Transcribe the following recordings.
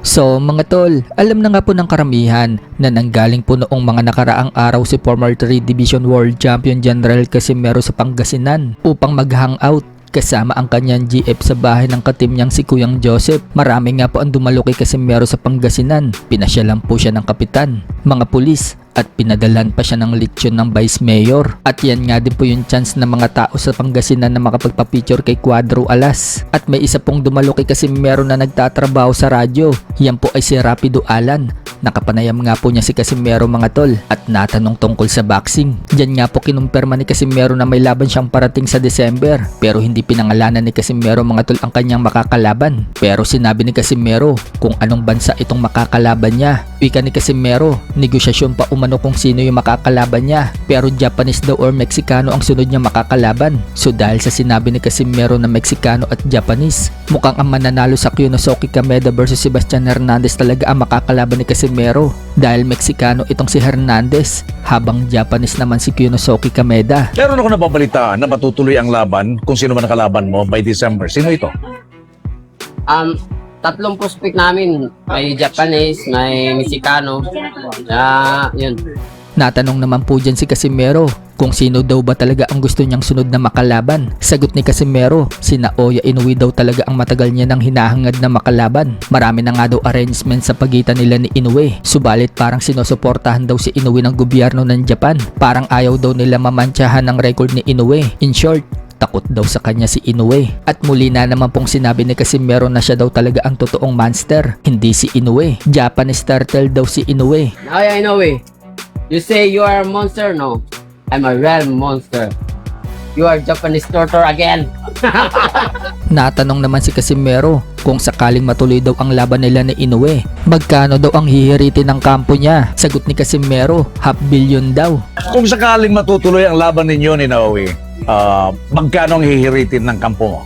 So mga tol, alam na nga po ng karamihan na nanggaling po noong mga nakaraang araw si former 3 Division World Champion General Casimero sa Pangasinan upang mag-hangout kasama ang kanyang GF sa bahay ng katim niyang si Kuyang Joseph. Marami nga po ang dumalo kay Casimero sa Pangasinan. Pinasyalan po siya ng kapitan, mga pulis, at pinadalan pa siya ng lechon ng Vice Mayor. At yan nga din po yung chance ng mga tao sa Pangasinan na makapagpa-picture kay Cuadro Alas. At may isa pong dumalo kay Casimero na nagtatrabaho sa radyo. Yan po ay si Rapido Alan. Nakapanayam nga po niya si Casimero mga tol at natanong tungkol sa boxing. Diyan nga po kinumpirma ni Casimero na may laban siyang parating sa December, pero hindi pinangalanan ni Casimero mga tol ang kanyang makakalaban. Pero sinabi ni Casimero kung anong bansa itong makakalaban niya. Wika ni Casimero, negosyasyon pa umano kung sino yung makakalaban niya, pero Japanese daw or Meksikano ang sunod niya makakalaban. So dahil sa sinabi ni Casimero na Meksikano at Japanese, mukhang ang mananalo sa Kyonosuke Kameda versus Sebastian Hernandez talaga ang makakalaban ni Casimero dahil Meksikano itong si Hernandez habang Japanese naman si Kyonosuke Kameda. Meron ako nababalitaan na matutuloy ang laban kung sino man nakalaban mo by December. Sino ito? Tatlong prospect namin, may Japanese, may Mexicano. Yun. Natanong naman po dyan si Casimero kung sino daw ba talaga ang gusto niyang sunod na makalaban. Sagot ni Casimero, si Naoya Inoue daw talaga ang matagal niya nang hinahangad na makalaban. Marami na nga daw arrangement sa pagitan nila ni Inoue. Subalit parang sinusuportahan daw si Inoue ng gobyerno ng Japan. Parang ayaw daw nila mamantsahan ng record ni Inoue. In short, takot daw sa kanya si Inoue. At muli na naman pong sinabi ni Casimero na siya daw talaga ang totoong monster, hindi si Inoue. Japanese turtle daw si Inoue. Naoya Inoue, you say you are a monster? No, I'm a real monster. You are Japanese turtle again. Natanong naman si Casimero kung sakaling matuloy daw ang laban nila ni Inoue, magkano daw ang hihiritin ng kampo niya. Sagot ni Casimero, $500 million daw. Kung sakaling matutuloy ang laban ninyo ni Naoya, magkano ang hihiritin ng kampo mo?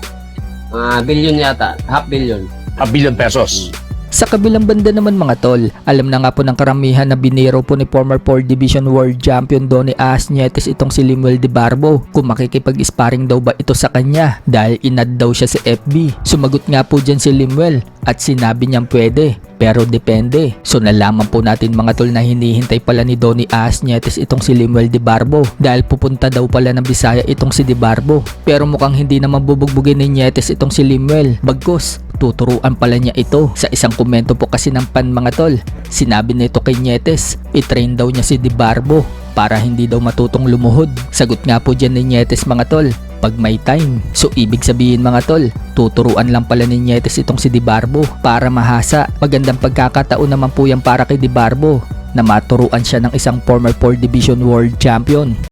Billion yata, $500 million. $1 billion pesos. Sa kabilang banda naman mga tol, alam na nga po ng karamihan na biniro po ni former 4 Division World Champion Donnie Asnietes itong si Limuel de Barbo kung makikipag-sparring daw ba ito sa kanya dahil inad daw siya sa FB. Sumagot nga po dyan si Limuel at sinabi niyang pwede, pero depende. So nalaman po natin mga tol na hinihintay pala ni Donnie Asnietes itong si Limuel de Barbo dahil pupunta daw pala ng Bisaya itong si de Barbo. Pero mukhang hindi naman bubugbugin ni Nietes itong si Limuel. Bagkus, tuturuan pala niya ito. Sa isang komento po kasi ng pan mga tol, sinabi nito kay Nietes, itrain daw niya si de Barbo para hindi daw matutong lumuhod. Sagot nga po dyan ni Nietes mga tol, pag may time. So ibig sabihin mga tol, tuturuan lang pala ni Nietes itong si de Barbo para mahasa. Magandang pagkakataon naman po yan para kay de Barbo na maturuan siya ng isang former 4 Division World Champion.